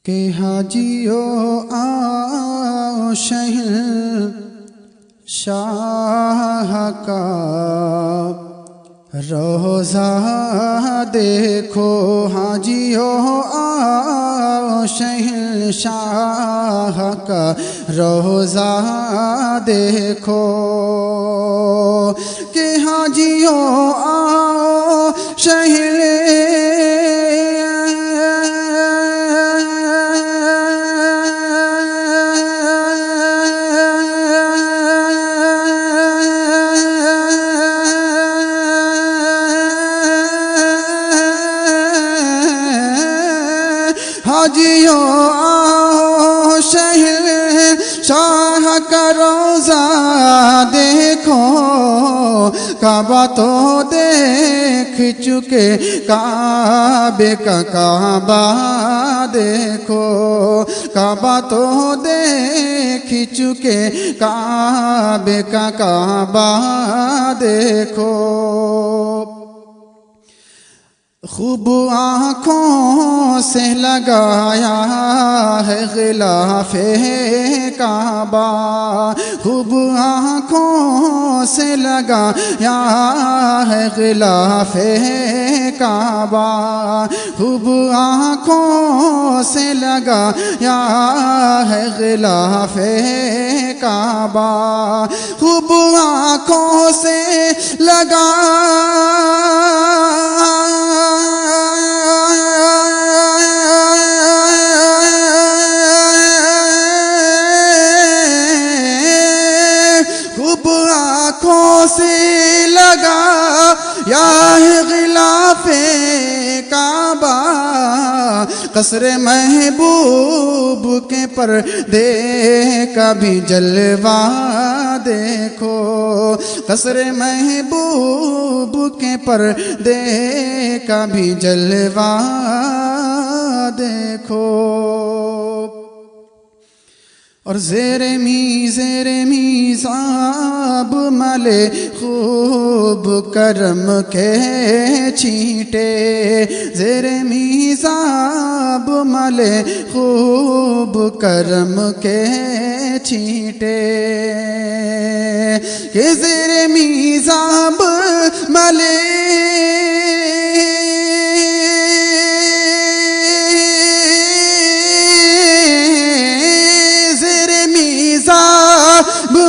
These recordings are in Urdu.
کہ حاجیو آؤ شہر شاہ کا روزہ دیکھو، حاجیو آؤ شہر شاہ کا روزہ دیکھو، کہ حاجیو آؤ شہر حاجیو آؤ شہر شاہ کا روزہ دیکھو، کعبہ تو دیکھ چکے، کعبے کا کعبہ دیکھو، کعبہ تو دیکھ چکے، کعبے کا کعبہ دیکھو، خوب آنکھوں سے لگایا ہے غلاف کعبہ، خوب آنکھوں سے لگایا ہے غلاف کعبہ، خوب آنکھوں سے لگایا ہے غلاف کعبہ، خوب آنکھوں سے لگا سے لگا یا غلاف کعبہ، قصر محبوب کے پردے کا بھی جلوہ دیکھو، قصر محبوب کے پردے کا بھی جلوہ دیکھو، اور زیر میزاب ملے خوب کرم کے چھینٹے، زیر میزاب ملے خوب کرم کے چھینٹے، کہ زیر میزاب ملے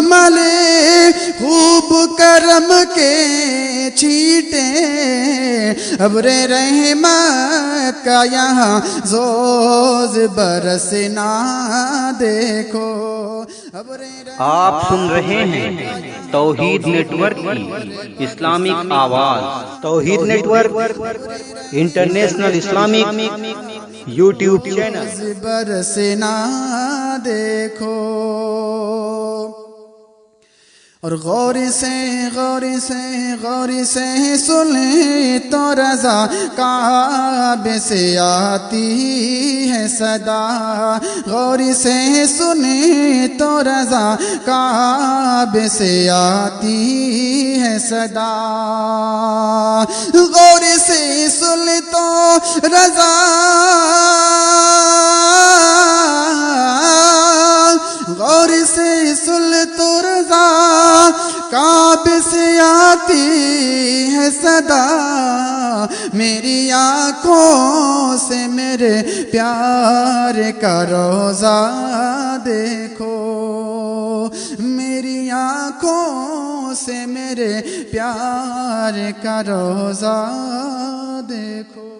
ملے خوب کرم کے چھینٹے، ابر رحمت کا یہاں زوز برسنا دیکھو، آپ سن رہے ہیں توحید نیٹ ورک کی اسلامک آواز، Tauheed network international Islamic YouTube channel, برسنا دیکھو، اور غور سے سنے تو رضا کعبے سے آتی ہے صدا، غور سے سنے تو رضا کعبے سے آتی ہے صدا، غور سے سنے تو رضا غور سے سن تو رضا کعبے سے آتی ہے صدا، میری آنکھوں سے میرے پیار کا روزہ دیکھو، میری آنکھوں سے میرے پیار کا روزہ دیکھو۔